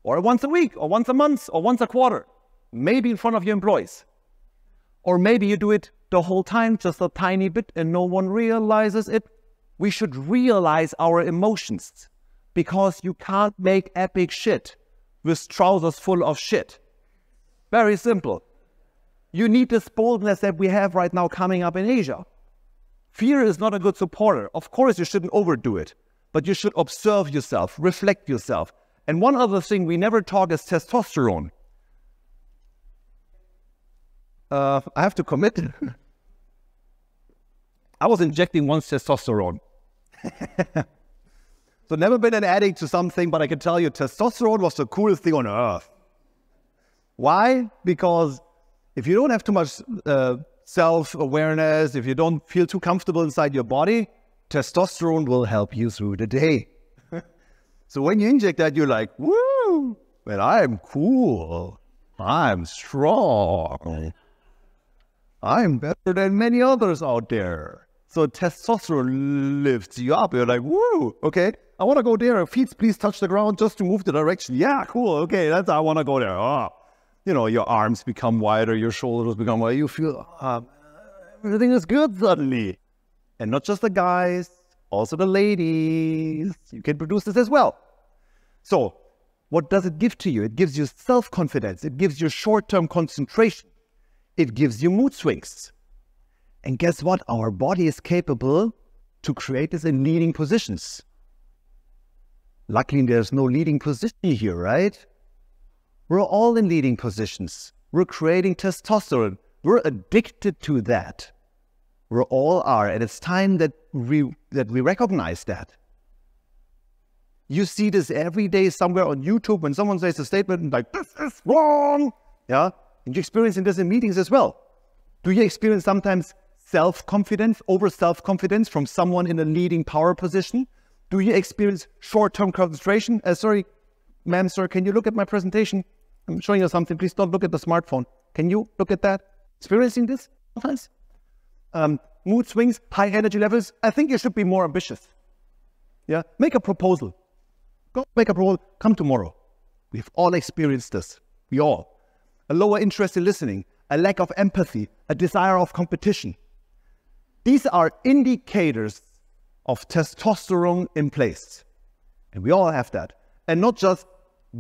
Or once a week, or once a month, or once a quarter. Maybe in front of your employees. Or maybe you do it the whole time, just a tiny bit, and no one realizes it. We should realize our emotions. Because you can't make epic shit with trousers full of shit. Very simple. You need this boldness that we have right now coming up in Asia. Fear is not a good supporter. Of course, you shouldn't overdo it. But you should observe yourself, reflect yourself. And one other thing we never talk is testosterone. I have to commit. I was injecting once testosterone. So never been an addict to something, but I can tell you testosterone was the coolest thing on earth. Why? Because if you don't have too much self-awareness, if you don't feel too comfortable inside your body, testosterone will help you through the day. So when you inject that, you're like, woo, well, I'm cool. I'm strong. I'm better than many others out there. So testosterone lifts you up. You're like, woo, okay. I want to go there. Feet, please touch the ground just to move the direction. Yeah, cool. Okay, I want to go there. Oh. Your arms become wider, your shoulders become wider. You feel everything is good suddenly. And not just the guys, also the ladies. You can produce this as well. So what does it give to you? It gives you self-confidence. It gives you short-term concentration. It gives you mood swings. And guess what? Our body is capable to create this in leading positions. Luckily, there's no leading position here, right? We're all in leading positions. We're creating testosterone. We're addicted to that. We all are. And it's time that we recognize that. You see this every day somewhere on YouTube when someone says a statement like, this is wrong. Yeah? And you're experiencing this in meetings as well. Do you experience sometimes self-confidence, over self-confidence from someone in a leading power position? Do you experience short-term concentration? Sorry, ma'am, sir, can you look at my presentation? I'm showing you something. Please don't look at the smartphone. Can you look at that? Experiencing this sometimes? Mood swings, high energy levels. I think you should be more ambitious. Yeah, make a proposal. Go make a proposal. Come tomorrow. We've all experienced this. We all. A lower interest in listening, a lack of empathy, a desire of competition. These are indicators of testosterone in place. And we all have that. And not just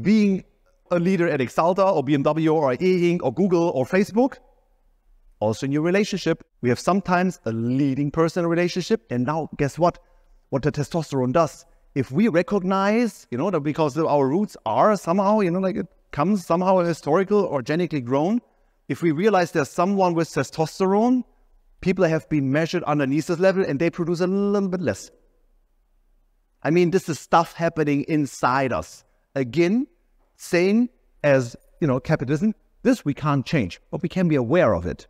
being a leader at Axalta or BMW or E-Ink or Google or Facebook. Also in your relationship, we have sometimes a leading person in a relationship. And now guess what? What the testosterone does. If we recognize, that because our roots are somehow, like it comes somehow historical or genetically grown. If we realize there's someone with testosterone, people have been measured underneath this level and they produce a little bit less. I mean, this is stuff happening inside us. Again, same as, capitalism. This we can't change, but we can be aware of it.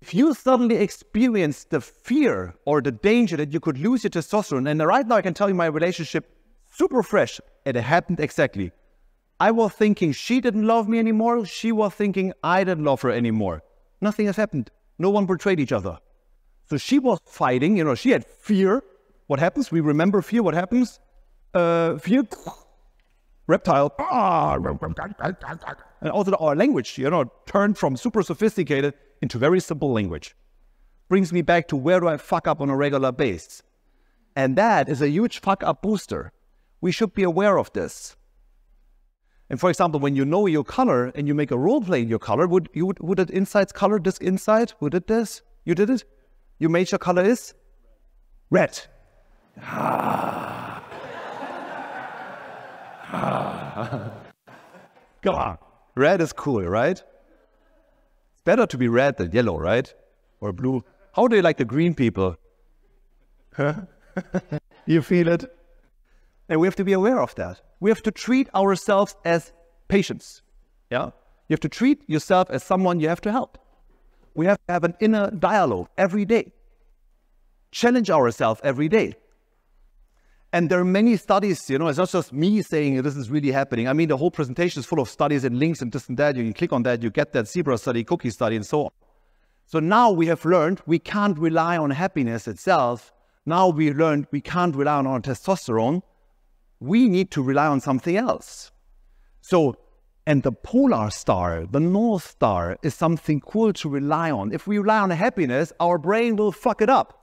If you suddenly experience the fear or the danger that you could lose your testosterone, and right now I can tell you my relationship, super fresh, and it happened exactly. I was thinking she didn't love me anymore. She was thinking I didn't love her anymore. Nothing has happened. No one betrayed each other. So she was fighting, she had fear. What happens? We remember fear. What happens? Fear, reptile. And also our language, turned from super sophisticated into very simple language. Brings me back to where do I fuck up on a regular basis? And that is a huge fuck up booster. We should be aware of this. And for example, when you know your color and you make a role play in your color, would it inside's color, this inside? Would it this? You did it? Your major color is? Red. Come on. Red is cool, right? It's better to be red than yellow, right? Or blue. How do you like the green people? Huh? You feel it? And we have to be aware of that. We have to treat ourselves as patients. Yeah? You have to treat yourself as someone you have to help. We have to have an inner dialogue every day. Challenge ourselves every day. And there are many studies, it's not just me saying this is really happening. I mean, the whole presentation is full of studies and links and this and that. You can click on that, you get that zebra study, cookie study, and so on. So now we have learned we can't rely on happiness itself. Now we learned we can't rely on our testosterone. We need to rely on something else. So, and the polar star, the North Star, is something cool to rely on. If we rely on happiness, our brain will fuck it up.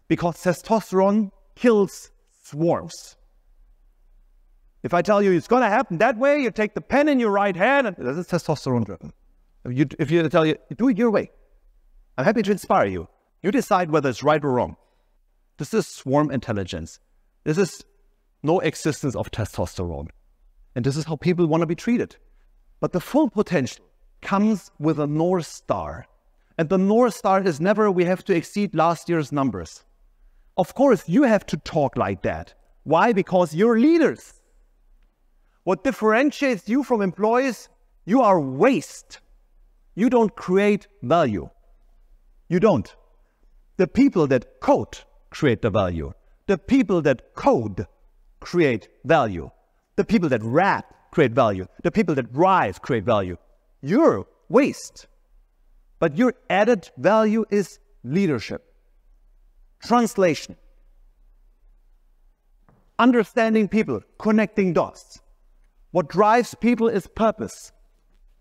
Because testosterone kills swarms. If I tell you it's going to happen that way, you take the pen in your right hand, and this is testosterone driven. If you tell you, do it your way. I'm happy to inspire you. You decide whether it's right or wrong. This is swarm intelligence. This is no existence of testosterone. And this is how people want to be treated. But the full potential comes with a North Star. And the North Star is never we have to exceed last year's numbers. Of course, you have to talk like that. Why? Because you're leaders. What differentiates you from employees, you are waste. You don't create value. You don't. The people that code create the value. The people that code create value. The people that rap create value. The people that drive create value. You're waste. But your added value is leadership. Translation. Understanding people, connecting dots. What drives people is purpose.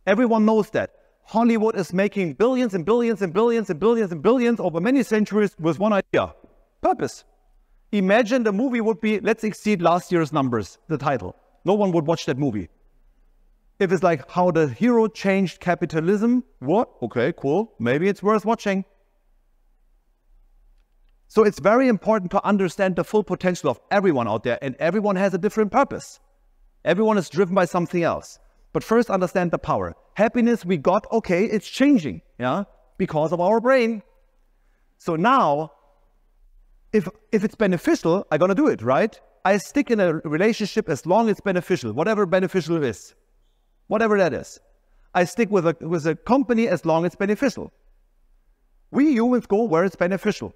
Everyone knows that. Hollywood is making billions and billions and billions and billions and billions over many centuries with one idea. Purpose. Imagine the movie would be, let's exceed last year's numbers, the title. No one would watch that movie. If it's like how the hero changed capitalism, what? Okay, cool. Maybe it's worth watching. So it's very important to understand the full potential of everyone out there, and everyone has a different purpose. Everyone is driven by something else. But first understand the power. Happiness we got, okay, it's changing, yeah, because of our brain. So now, if it's beneficial, I'm gonna do it, right? I stick in a relationship as long as it's beneficial, whatever beneficial is, whatever that is. I stick with a company as long as it's beneficial. We humans go where it's beneficial.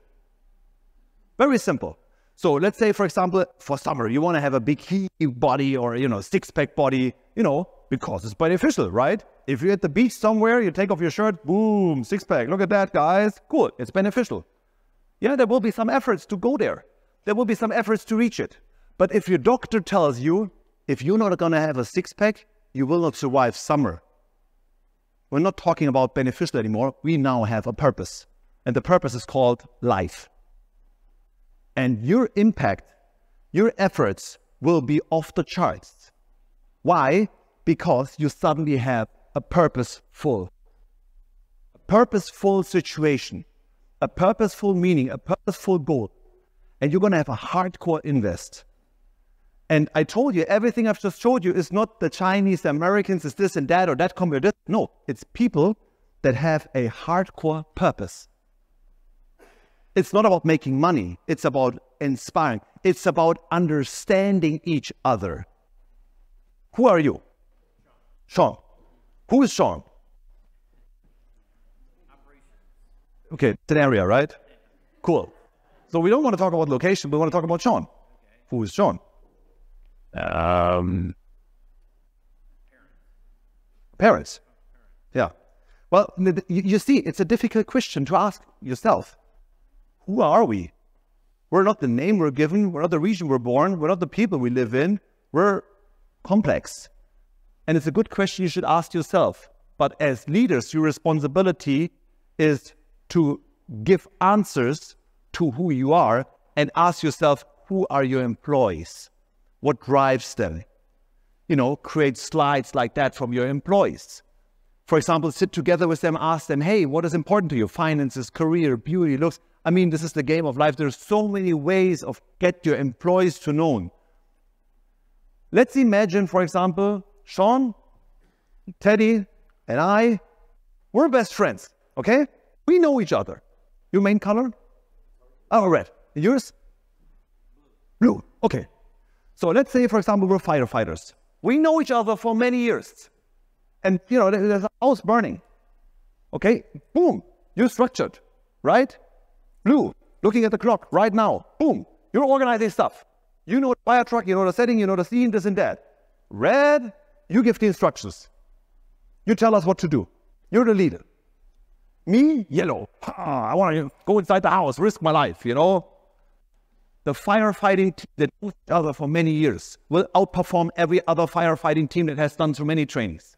Very simple. So let's say, for example, for summer, you want to have a bikini body or, six-pack body, because it's beneficial, right? If you're at the beach somewhere, you take off your shirt, boom, six-pack. Look at that, guys. Cool. It's beneficial. Yeah, there will be some efforts to go there. There will be some efforts to reach it. But if your doctor tells you, if you're not going to have a six-pack, you will not survive summer. We're not talking about beneficial anymore. We now have a purpose. and the purpose is called life. And your impact, your efforts will be off the charts. Why? Because you suddenly have a purposeful situation, a purposeful meaning, a purposeful goal. And you're going to have a hardcore invest. And I told you, everything I've just showed you is not the Chinese, the Americans, is this and that or that company or this. No, it's people that have a hardcore purpose. It's not about making money. It's about inspiring. It's about understanding each other. Who are you? Sean. Who is Sean? Okay, it's an area, right? Cool. So we don't want to talk about location, we want to talk about Sean. Who is Sean? Parents. Yeah. Well, you see, it's a difficult question to ask yourself. Who are we? We're not the name we're given. We're not the region we're born. We're not the people we live in. We're complex. And it's a good question you should ask yourself. But as leaders, your responsibility is to give answers to who you are and ask yourself, who are your employees? What drives them? You know, create slides like that from your employees. For example, sit together with them, ask them, hey, what is important to you? Finances, career, beauty, looks. I mean, this is the game of life. There's so many ways of get your employees to know. Let's imagine, for example, Sean, Teddy, and I, we're best friends, okay? We know each other. Your main color? Oh, red. And yours? Blue. Okay. So let's say, for example, we're firefighters. We know each other for many years. And, you know, there's a house burning. Okay? Boom. You're structured, right? Blue. Looking at the clock right now. Boom. You're organizing stuff. You know the fire truck, you know the setting, you know the scene, this and that. Red. You give the instructions. You tell us what to do. You're the leader. Me, yellow. I want to go inside the house, risk my life, you know. The firefighting team that knows each other for many years will outperform every other firefighting team that has done so many trainings.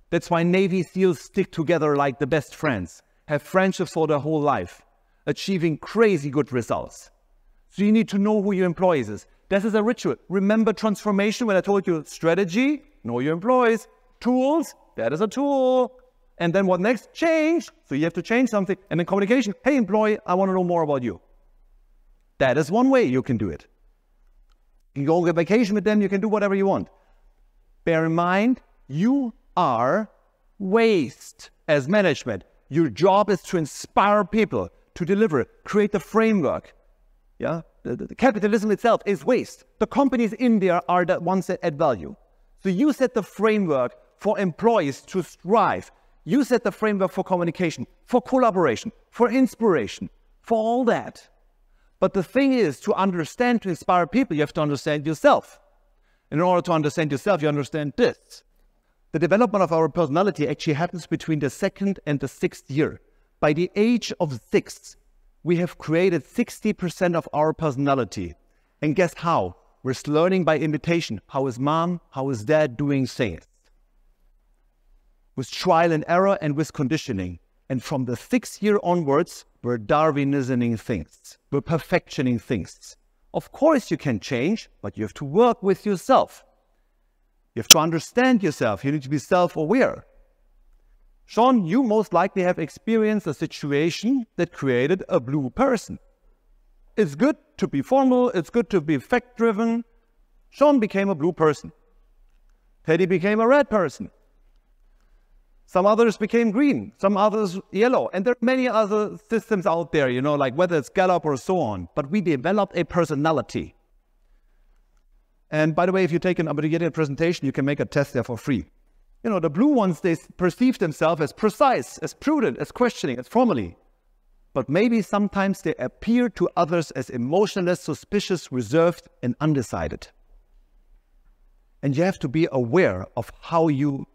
That's why Navy SEALs stick together like the best friends, have friendships for their whole life, achieving crazy good results. So you need to know who your employees is. This is a ritual. Remember transformation when I told you strategy, know your employees, tools, that is a tool. And then what next? Change. So you have to change something. And then communication. Hey, employee, I want to know more about you. That is one way you can do it. You can go on vacation with them. You can do whatever you want. Bear in mind, you are waste as management. Your job is to inspire people, to deliver, create the framework. Yeah, the capitalism itself is waste. The companies in there are the ones that add value. So you set the framework for employees to strive. You set the framework for communication, for collaboration, for inspiration, for all that. But the thing is, to understand, to inspire people, you have to understand yourself. In order to understand yourself, you understand this. The development of our personality actually happens between the 2nd and the 6th year. By the age of 6, we have created 60% of our personality. And guess how? We're learning by imitation. How is mom? How is dad doing things? With trial and error and with conditioning. And from the 6th year onwards, we're Darwinisming things. We're perfectioning things. Of course you can change, but you have to work with yourself. You have to understand yourself. You need to be self-aware. Sean, you most likely have experienced a situation that created a blue person. It's good to be formal. It's good to be fact-driven. Sean became a blue person. Teddy became a red person. Some others became green, some others yellow. And there are many other systems out there, you know, like whether it's Gallup or so on. But we developed a personality. And by the way, if you take I'm going to get a presentation, you can make a test there for free. You know, the blue ones, they perceive themselves as precise, as prudent, as questioning, as formally. But maybe sometimes they appear to others as emotionless, suspicious, reserved, and undecided. And you have to be aware of how you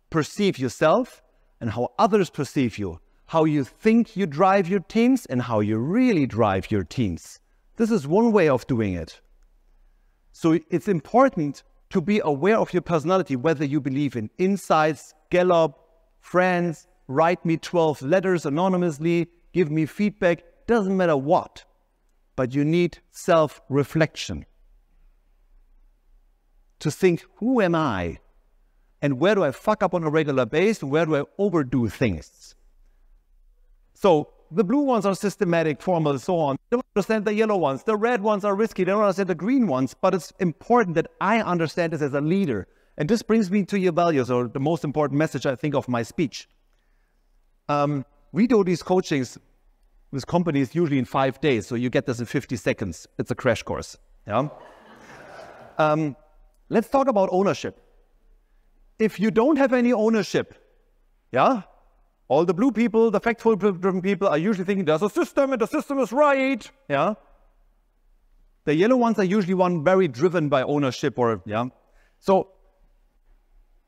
perceive yourself and how others perceive you, how you think you drive your teams and how you really drive your teams. This is one way of doing it. So it's important to be aware of your personality, whether you believe in insights, Gallup, friends, write me 12 letters anonymously, give me feedback, doesn't matter what, but you need self-reflection to think, who am I? And where do I fuck up on a regular basis? Where do I overdo things? So the blue ones are systematic, formal, and so on. They don't understand the yellow ones. The red ones are risky. They don't understand the green ones. But it's important that I understand this as a leader. And this brings me to your values, or the most important message, I think, of my speech. We do these coachings with companies usually in 5 days. So you get this in 50 seconds. It's a crash course. Yeah. Let's talk about ownership. If you don't have any ownership, yeah, all the blue people, the factful-driven people are usually thinking there's a system and the system is right, yeah. The yellow ones are usually one very driven by ownership, or, yeah. So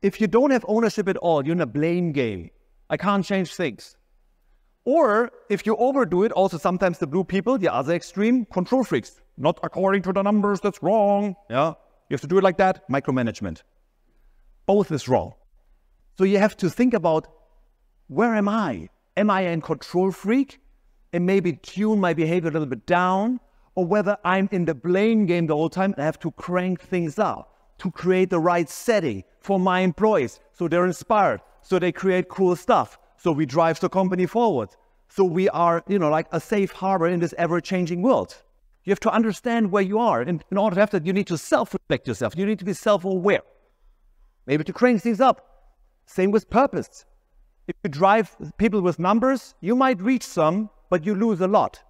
if you don't have ownership at all, you're in a blame game. I can't change things. Or if you overdo it, also sometimes the blue people, the other extreme, control freaks. Not according to the numbers, that's wrong, yeah. You have to do it like that, micromanagement. Both is wrong. So you have to think about, where am I? Am I a control freak and maybe tune my behavior a little bit down? Or whether I'm in the blame game the whole time and I have to crank things up to create the right setting for my employees so they're inspired, so they create cool stuff, so we drive the company forward. So we are, like a safe harbor in this ever-changing world. You have to understand where you are. And in order to have that, you need to self-reflect yourself. You need to be self-aware. Maybe to crank things up. Same with purpose. If you drive people with numbers, you might reach some, but you lose a lot.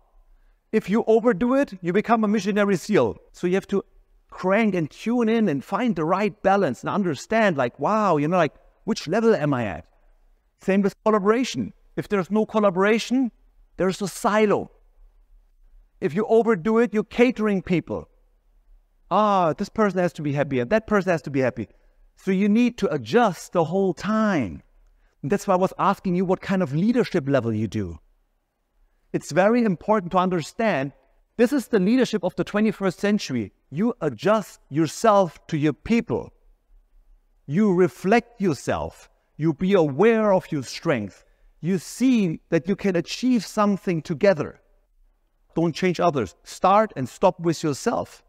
If you overdo it, you become a missionary seal. So you have to crank and tune in and find the right balance and understand, like, wow, which level am I at? Same with collaboration. If there's no collaboration, there's a silo. If you overdo it, you're catering people. This person has to be happy and that person has to be happy. So you need to adjust the whole time. And that's why I was asking you what kind of leadership level you do. It's very important to understand this is the leadership of the 21st century. You adjust yourself to your people. You reflect yourself. You be aware of your strength. You see that you can achieve something together. Don't change others. Start and stop with yourself.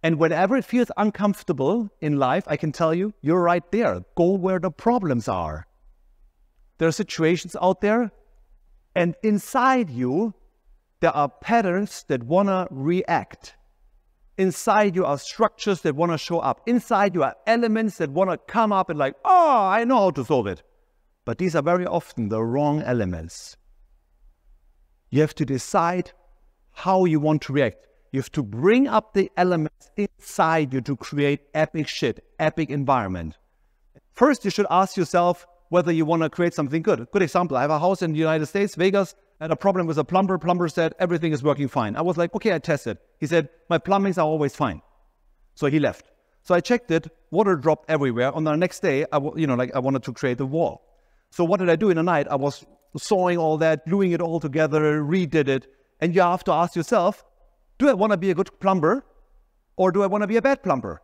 And whenever it feels uncomfortable in life, I can tell you, you're right there. Go where the problems are. There are situations out there, and inside you, there are patterns that want to react. Inside you are structures that want to show up. Inside you are elements that want to come up and like, I know how to solve it. But these are very often the wrong elements. You have to decide how you want to react. You have to bring up the elements inside you to create epic shit, epic environment. First, you should ask yourself whether you want to create something good. Good example, I have a house in the United States, Vegas, had a problem with a plumber. Plumber said, everything is working fine. I was like, okay, I tested. He said, my plumbings are always fine. So he left. So I checked it, water dropped everywhere. On the next day, I wanted to create a wall. So what did I do in the night? I was sawing all that, gluing it all together, redid it. And you have to ask yourself, do I want to be a good plumber or do I want to be a bad plumber?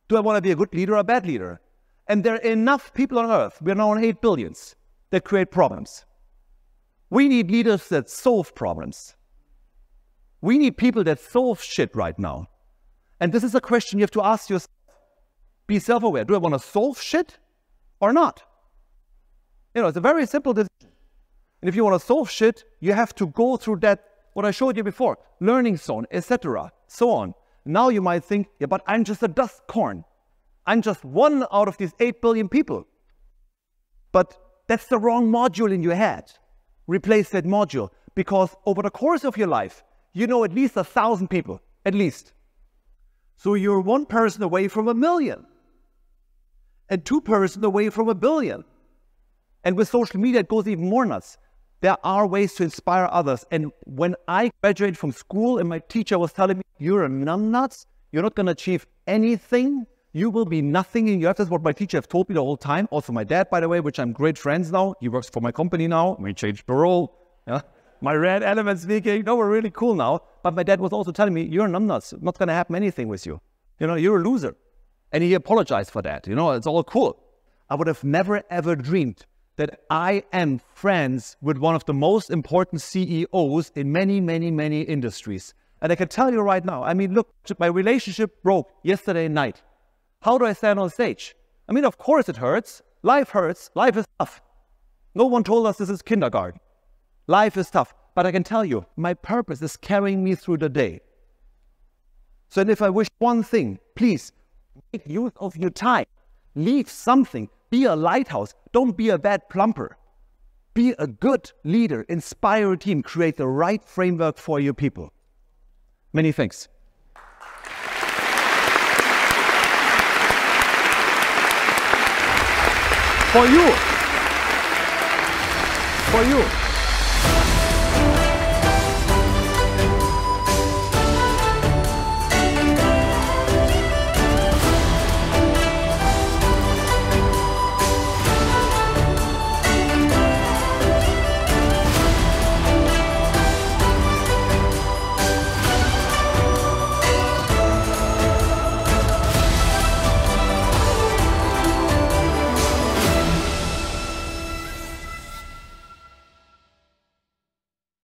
Do I want to be a good leader or a bad leader? And there are enough people on earth, we're now on 8 billion, that create problems. We need leaders that solve problems. We need people that solve shit right now. And this is a question you have to ask yourself. Be self-aware. Do I want to solve shit or not? It's a very simple decision. And if you want to solve shit, you have to go through that, what I showed you before, learning zone, etc., so on. Now you might think, yeah, but I'm just a dust corn. I'm just one out of these 8 billion people. But that's the wrong module in your head. Replace that module, because over the course of your life, you know at least 1,000 people, at least. So you're one person away from 1 million. And 2 persons away from 1 billion. And with social media, it goes even more nuts. There are ways to inspire others. And when I graduated from school and my teacher was telling me, you're a numbnuts, you're not going to achieve anything, you will be nothing in your life. That's what my teacher has told me the whole time. Also my dad, by the way, which I'm great friends now. He works for my company now. We changed the role. Yeah. My red element speaking. No, we're really cool now. But my dad was also telling me, you're a numbnuts. Not going to happen anything with you. You're a loser. And he apologized for that. It's all cool. I would have never, ever dreamed that I am friends with one of the most important CEOs in many, many, many industries. And I can tell you right now, I mean, look, my relationship broke yesterday night. How do I stand on stage? I mean, of course it hurts. Life hurts. Life is tough. No one told us this is kindergarten. Life is tough. But I can tell you, my purpose is carrying me through the day. So if I wish one thing, please, make use of your time. Leave something. Be a lighthouse. Don't be a bad plumber. Be a good leader. Inspire a team. Create the right framework for your people. Many thanks. For you.